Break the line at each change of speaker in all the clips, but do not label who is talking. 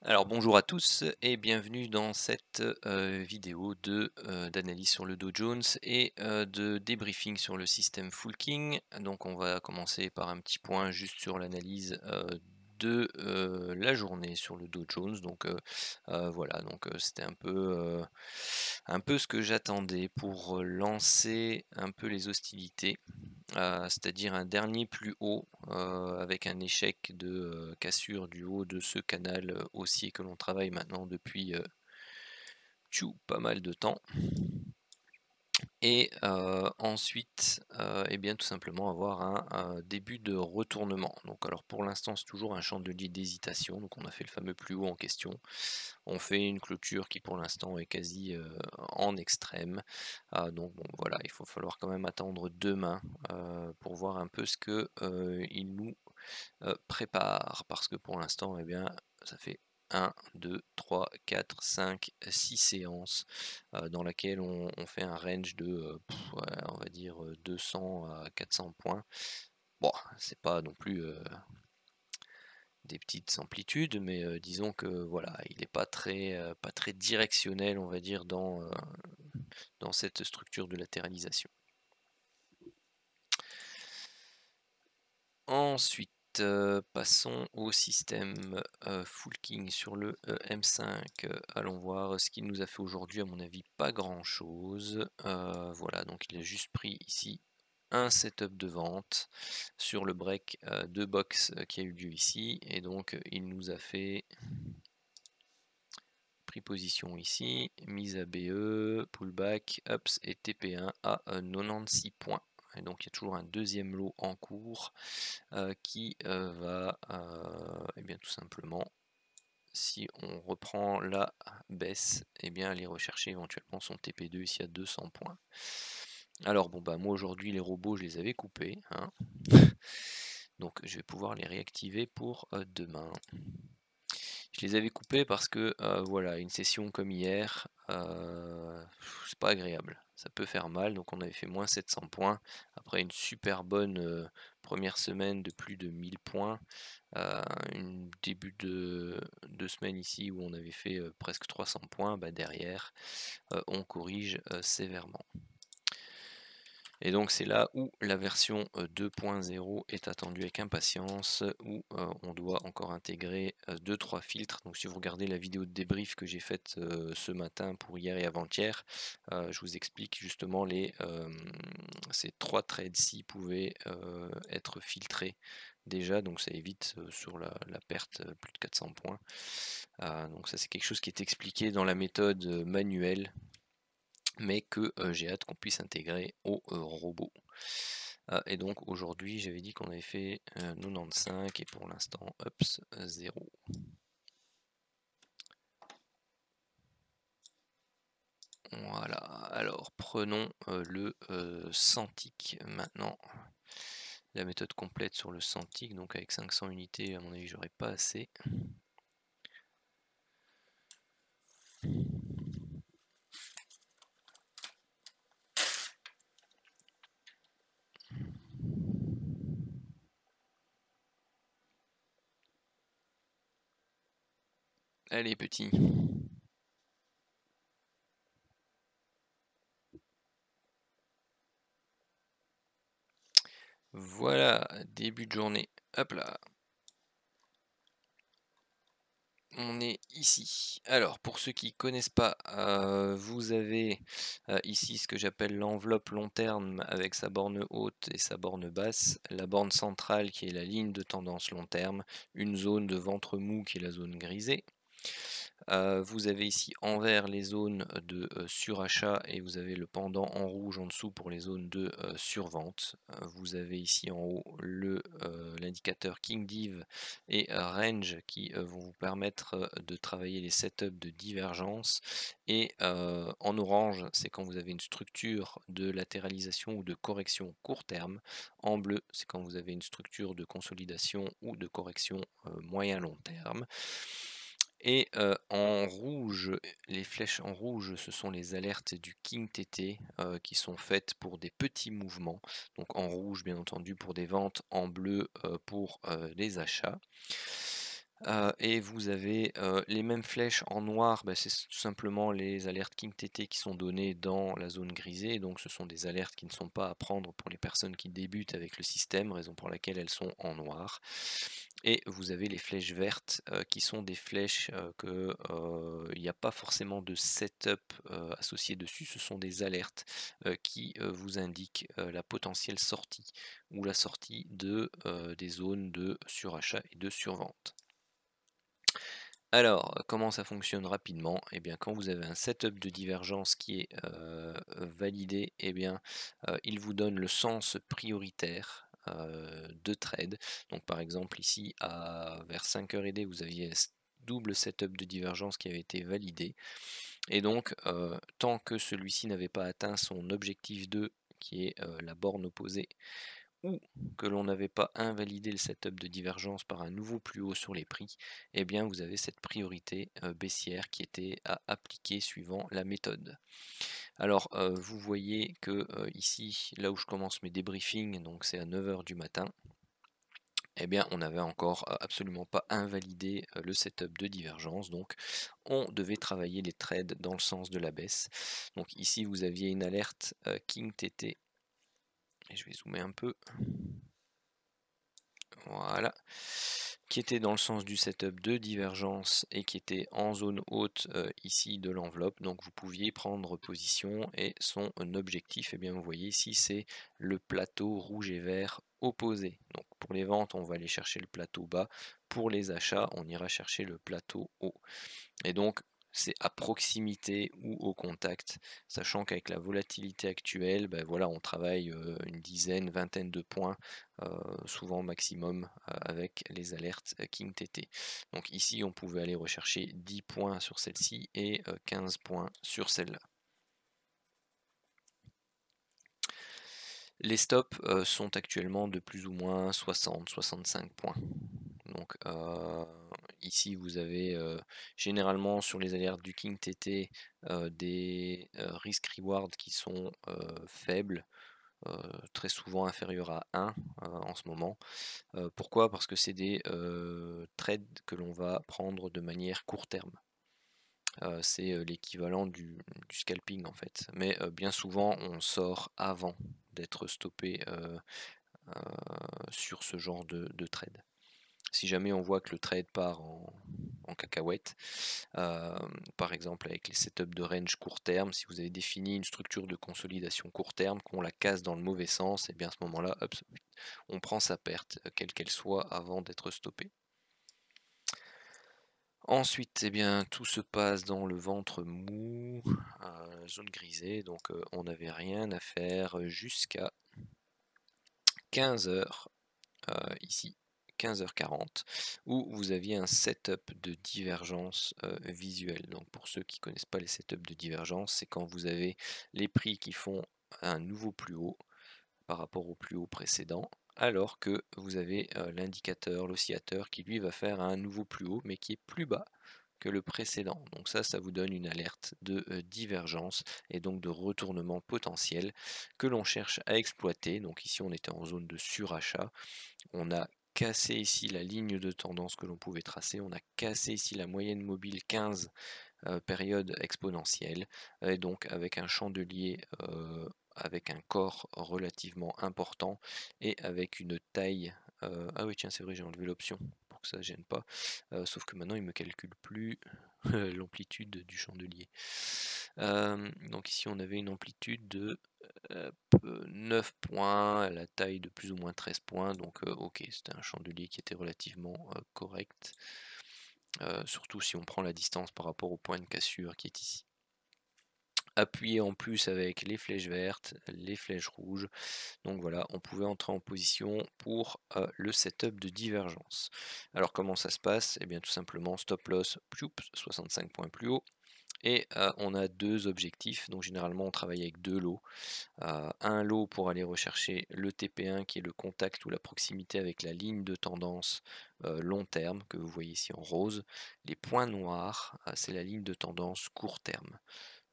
Alors bonjour à tous et bienvenue dans cette vidéo d'analyse sur le Dow Jones et de débriefing sur le système Full King. Donc on va commencer par un petit point juste sur l'analyse de la journée sur le Dow Jones. Donc voilà, donc c'était un peu ce que j'attendais pour lancer un peu les hostilités. C'est-à-dire un dernier plus haut, avec un échec de, cassure du haut de ce canal, haussier que l'on travaille maintenant depuis, pas mal de temps et ensuite, et bien tout simplement avoir un début de retournement. Donc alors pour l'instant c'est toujours un champ de d'hésitation, donc on a fait le fameux plus haut en question. On fait une clôture qui pour l'instant est quasi, en extrême. Donc bon voilà, il faut falloir quand même attendre demain, pour voir un peu ce que, il nous prépare parce que pour l'instant, eh bien, ça fait 1, 2, 3, 4, 5, 6 séances dans laquelle on fait un range de, ouais, on va dire 200 à 400 points. Bon, c'est pas non plus des petites amplitudes, mais disons que voilà, il n'est pas très directionnel, on va dire, dans cette structure de latéralisation. Ensuite, passons au système Full King sur le M5. Allons voir ce qu'il nous a fait aujourd'hui. À mon avis, pas grand chose. Voilà, donc il a juste pris ici un setup de vente sur le break de box qui a eu lieu ici, et donc il nous a fait pris position ici, mise à BE, pullback, ups et TP1 à 96 points. Et donc il y a toujours un deuxième lot en cours qui va eh bien tout simplement, si on reprend la baisse, et bien aller rechercher éventuellement son TP2 ici à 200 points. Alors bon bah moi aujourd'hui les robots je les avais coupés, hein. Donc je vais pouvoir les réactiver pour demain. Je les avais coupés parce que voilà, une session comme hier, c'est pas agréable. Ça peut faire mal, donc on avait fait moins 700 points. Après une super bonne première semaine de plus de 1000 points. Une début de semaine ici où on avait fait presque 300 points, bah derrière on corrige sévèrement. Et donc c'est là où la version 2.0 est attendue avec impatience, où on doit encore intégrer 2-3 filtres. Donc si vous regardez la vidéo de débrief que j'ai faite ce matin pour hier et avant-hier, je vous explique justement ces 3 trades-ci pouvaient être filtrés déjà, donc ça évite sur la perte plus de 400 points. Donc ça c'est quelque chose qui est expliqué dans la méthode manuelle, mais que j'ai hâte qu'on puisse intégrer au robot. Et donc aujourd'hui j'avais dit qu'on avait fait 95 et pour l'instant ups 0. Voilà, alors prenons le Santic maintenant. La méthode complète sur le Santic, donc avec 500 unités, à mon avis j'aurais pas assez. Allez petit. Voilà, début de journée. Hop là. On est ici. Alors, pour ceux qui ne connaissent pas, vous avez ici ce que j'appelle l'enveloppe long terme avec sa borne haute et sa borne basse, la borne centrale qui est la ligne de tendance long terme, une zone de ventre mou qui est la zone grisée. Vous avez ici en vert les zones de surachat et vous avez le pendant en rouge en dessous pour les zones de survente. Vous avez ici en haut l'indicateur King Div et Range qui vont vous permettre de travailler les setups de divergence. Et en orange, c'est quand vous avez une structure de latéralisation ou de correction court terme. En bleu, c'est quand vous avez une structure de consolidation ou de correction moyen long terme. Et en rouge, les flèches en rouge, ce sont les alertes du King TT qui sont faites pour des petits mouvements. Donc en rouge, bien entendu, pour des ventes, en bleu pour les achats. Et vous avez les mêmes flèches en noir, bah, c'est tout simplement les alertes KingTT qui sont données dans la zone grisée, donc ce sont des alertes qui ne sont pas à prendre pour les personnes qui débutent avec le système, raison pour laquelle elles sont en noir. Et vous avez les flèches vertes qui sont des flèches que il n'y a pas forcément de setup associé dessus, ce sont des alertes qui vous indiquent la potentielle sortie ou la sortie des zones de surachat et de survente. Alors, comment ça fonctionne rapidement? Eh bien, quand vous avez un setup de divergence qui est validé, eh bien, il vous donne le sens prioritaire de trade. Donc, par exemple, ici, vers 5h30, vous aviez un double setup de divergence qui avait été validé. Et donc, tant que celui-ci n'avait pas atteint son objectif 2, qui est la borne opposée, ou que l'on n'avait pas invalidé le setup de divergence par un nouveau plus haut sur les prix, eh bien vous avez cette priorité baissière qui était à appliquer suivant la méthode. Alors vous voyez que ici, là où je commence mes débriefings, donc c'est à 9h du matin, eh bien on n'avait encore absolument pas invalidé le setup de divergence, donc on devait travailler les trades dans le sens de la baisse. Donc ici vous aviez une alerte KingTT, et je vais zoomer un peu. Voilà, qui était dans le sens du setup de divergence et qui était en zone haute ici de l'enveloppe. Donc vous pouviez prendre position et son objectif, et bien vous voyez ici, c'est le plateau rouge et vert opposé. Donc pour les ventes, on va aller chercher le plateau bas. Pour les achats, on ira chercher le plateau haut. Et donc c'est à proximité ou au contact, sachant qu'avec la volatilité actuelle, ben voilà, on travaille une dizaine, vingtaine de points, souvent maximum, avec les alertes KingTT. Donc ici, on pouvait aller rechercher 10 points sur celle-ci et 15 points sur celle-là. Les stops sont actuellement de plus ou moins 60-65 points. Donc ici vous avez généralement sur les alertes du KingTT des risk-reward qui sont faibles, très souvent inférieurs à 1 en ce moment. Pourquoi? Parce que c'est des trades que l'on va prendre de manière court terme. C'est l'équivalent du scalping en fait. Mais bien souvent on sort avant d'être stoppé sur ce genre de trade. Si jamais on voit que le trade part en cacahuète, par exemple avec les setups de range court terme, si vous avez défini une structure de consolidation court terme, qu'on la casse dans le mauvais sens, et bien à ce moment-là, on prend sa perte, quelle qu'elle soit, avant d'être stoppé. Ensuite, eh bien, tout se passe dans le ventre mou, zone grisée, donc on n'avait rien à faire jusqu'à 15h ici. 15h40, où vous aviez un setup de divergence visuelle. Donc pour ceux qui ne connaissent pas les setups de divergence, c'est quand vous avez les prix qui font un nouveau plus haut par rapport au plus haut précédent, alors que vous avez l'indicateur, l'oscillateur, qui lui va faire un nouveau plus haut, mais qui est plus bas que le précédent. Donc ça vous donne une alerte de divergence et donc de retournement potentiel que l'on cherche à exploiter. Donc ici on était en zone de surachat. On a cassé ici la ligne de tendance que l'on pouvait tracer, on a cassé ici la moyenne mobile 15 période exponentielle, et donc avec un chandelier avec un corps relativement important et avec une taille, ah oui tiens c'est vrai j'ai enlevé l'option pour que ça ne gêne pas, sauf que maintenant il me calcule plus l'amplitude du chandelier. Donc ici on avait une amplitude de 9 points, la taille de plus ou moins 13 points, donc ok, c'était un chandelier qui était relativement correct, surtout si on prend la distance par rapport au point de cassure qui est ici. Appuyé en plus avec les flèches vertes, les flèches rouges, donc voilà, on pouvait entrer en position pour le setup de divergence. Alors comment ça se passe? Eh bien tout simplement stop loss, 65 points plus haut, et on a deux objectifs, donc généralement on travaille avec deux lots. Un lot pour aller rechercher le TP1 qui est le contact ou la proximité avec la ligne de tendance long terme que vous voyez ici en rose. Les points noirs, c'est la ligne de tendance court terme.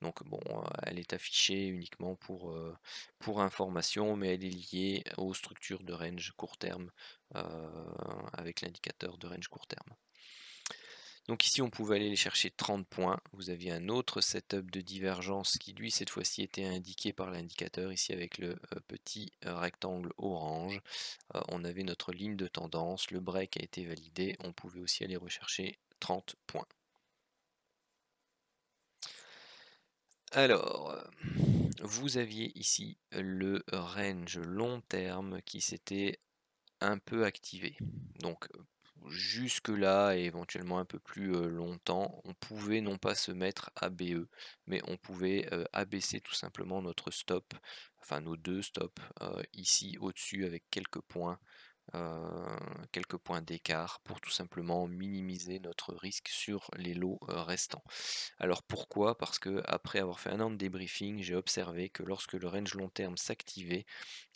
Donc bon, elle est affichée uniquement pour information, mais elle est liée aux structures de range court terme avec l'indicateur de range court terme. Donc ici on pouvait aller les chercher 30 points. Vous aviez un autre setup de divergence qui lui cette fois-ci était indiqué par l'indicateur ici avec le petit rectangle orange. On avait notre ligne de tendance, le break a été validé, on pouvait aussi aller rechercher 30 points. Alors, vous aviez ici le range long terme qui s'était un peu activé. Donc jusque là et éventuellement un peu plus longtemps, on pouvait non pas se mettre à BE, mais on pouvait abaisser tout simplement notre stop, enfin nos deux stops ici au-dessus avec quelques points d'écart pour tout simplement minimiser notre risque sur les lots restants. Alors pourquoi? Parce que après avoir fait un an de débriefing, j'ai observé que lorsque le range long terme s'activait,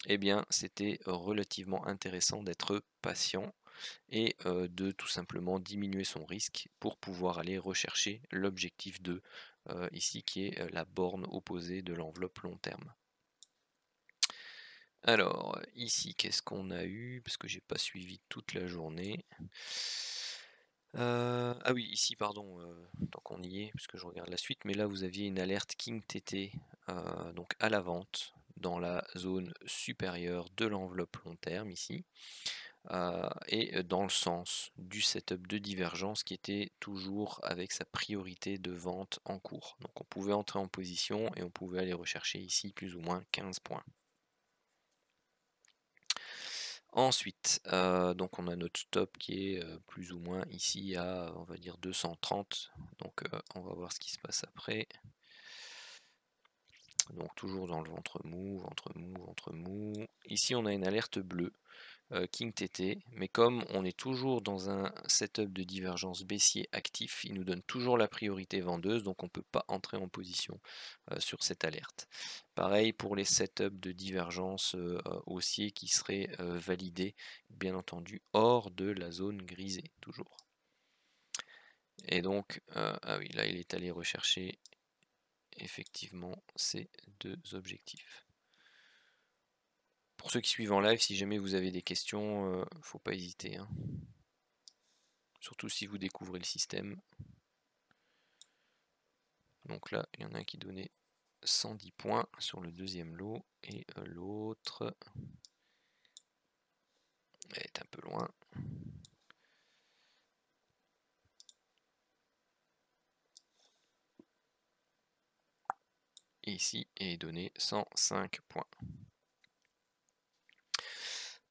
eh bien c'était relativement intéressant d'être patient et de tout simplement diminuer son risque pour pouvoir aller rechercher l'objectif 2 ici qui est la borne opposée de l'enveloppe long terme. Alors, ici, qu'est-ce qu'on a eu? Parce que j'ai pas suivi toute la journée. Ah oui, ici, pardon, tant qu'on y est, parce que je regarde la suite, mais là, vous aviez une alerte King TT, donc à la vente, dans la zone supérieure de l'enveloppe long terme, ici, et dans le sens du setup de divergence qui était toujours avec sa priorité de vente en cours. Donc on pouvait entrer en position et on pouvait aller rechercher ici plus ou moins 15 points. Ensuite, donc on a notre stop qui est plus ou moins ici à, on va dire 230. Donc on va voir ce qui se passe après. Donc toujours dans le ventre mou, ventre mou, ventre mou. Ici on a une alerte bleue, King TT, mais comme on est toujours dans un setup de divergence baissier actif, il nous donne toujours la priorité vendeuse, donc on ne peut pas entrer en position sur cette alerte. Pareil pour les setups de divergence haussier qui seraient validés, bien entendu, hors de la zone grisée, toujours. Et donc, ah oui, là il est allé rechercher effectivement ces deux objectifs. Pour ceux qui suivent en live, si jamais vous avez des questions, faut pas hésiter, hein. Surtout si vous découvrez le système. Donc là, il y en a un qui donnait 110 points sur le deuxième lot et l'autre est un peu loin. Et ici est donné 105 points.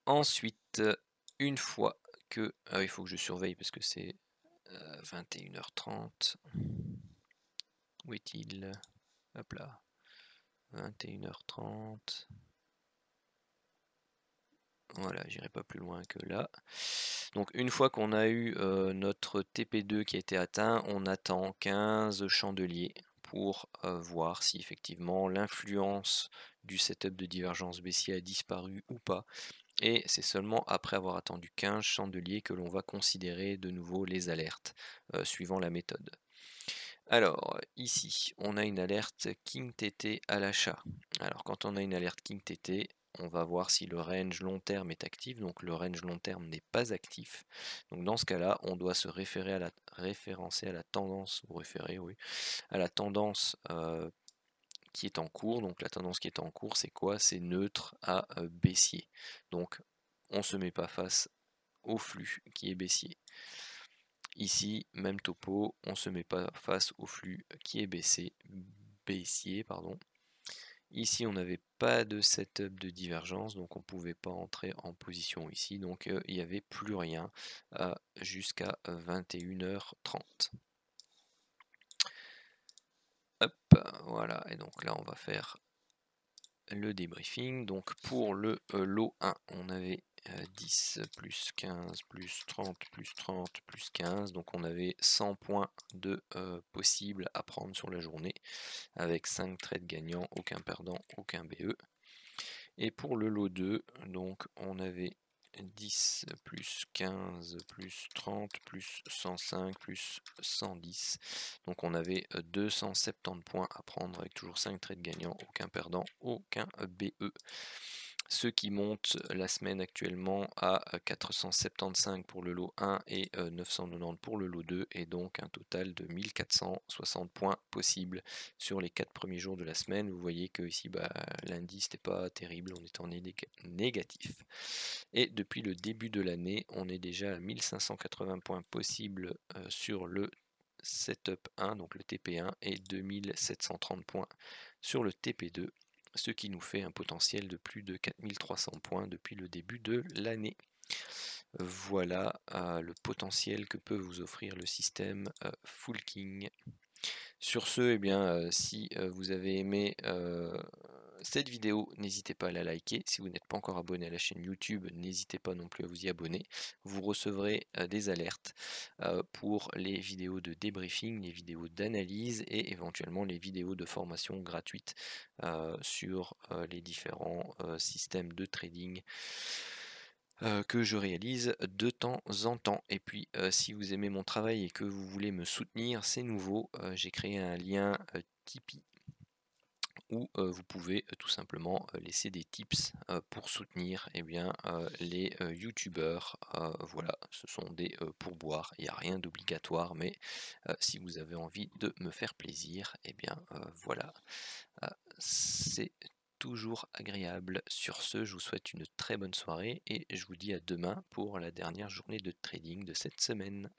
Ensuite, une fois que... il faut que je surveille parce que c'est 21h30. Où est-il? Hop là. 21h30. Voilà, j'irai pas plus loin que là. Donc une fois qu'on a eu notre TP2 qui a été atteint, on attend 15 chandeliers pour voir si effectivement l'influence du setup de divergence baissier a disparu ou pas. Et c'est seulement après avoir attendu 15 chandeliers que l'on va considérer de nouveau les alertes, suivant la méthode. Alors, ici, on a une alerte King TT à l'achat. Alors, quand on a une alerte King TT, on va voir si le range long terme est actif. Donc, le range long terme n'est pas actif. Donc, dans ce cas-là, on doit se référencer à la tendance, ou référer, oui, à la tendance qui est en cours. Donc, la tendance qui est en cours, c'est quoi? C'est neutre à baissier. Donc, on ne se met pas face au flux qui est baissier. Ici, même topo, on ne se met pas face au flux qui est baissier. Pardon. Ici, on n'avait pas de setup de divergence, donc on ne pouvait pas entrer en position ici. Donc il n'y avait plus rien jusqu'à 21h30. Hop, voilà, et donc là, on va faire le débriefing. Donc pour le lot 1, on avait 10 plus 15 plus 30 plus 30 plus 15, donc on avait 100 points de possibles à prendre sur la journée avec 5 trades gagnants, aucun perdant, aucun BE. Et pour le lot 2, donc on avait 10 plus 15 plus 30 plus 105 plus 110, donc on avait 270 points à prendre avec toujours 5 trades gagnants, aucun perdant, aucun BE. ce qui monte la semaine actuellement à 475 pour le lot 1 et 990 pour le lot 2, et donc un total de 1460 points possibles sur les 4 premiers jours de la semaine. Vous voyez que ici l'indice n'était pas terrible, on est en négatif. Et depuis le début de l'année, on est déjà à 1580 points possibles sur le setup 1, donc le TP1, et 2730 points sur le TP2, ce qui nous fait un potentiel de plus de 4300 points depuis le début de l'année. Voilà le potentiel que peut vous offrir le système Full King. Sur ce, eh bien, si vous avez aimé cette vidéo, n'hésitez pas à la liker. Si vous n'êtes pas encore abonné à la chaîne YouTube, n'hésitez pas non plus à vous y abonner. Vous recevrez des alertes pour les vidéos de débriefing, les vidéos d'analyse et éventuellement les vidéos de formation gratuites sur les différents systèmes de trading que je réalise de temps en temps. Et puis si vous aimez mon travail et que vous voulez me soutenir, c'est nouveau, j'ai créé un lien Tipeee où vous pouvez tout simplement laisser des tips pour soutenir les youtubeurs. Voilà, ce sont des pourboires, il n'y a rien d'obligatoire, mais si vous avez envie de me faire plaisir, et bien voilà, c'est toujours agréable. Sur ce, je vous souhaite une très bonne soirée et je vous dis à demain pour la dernière journée de trading de cette semaine.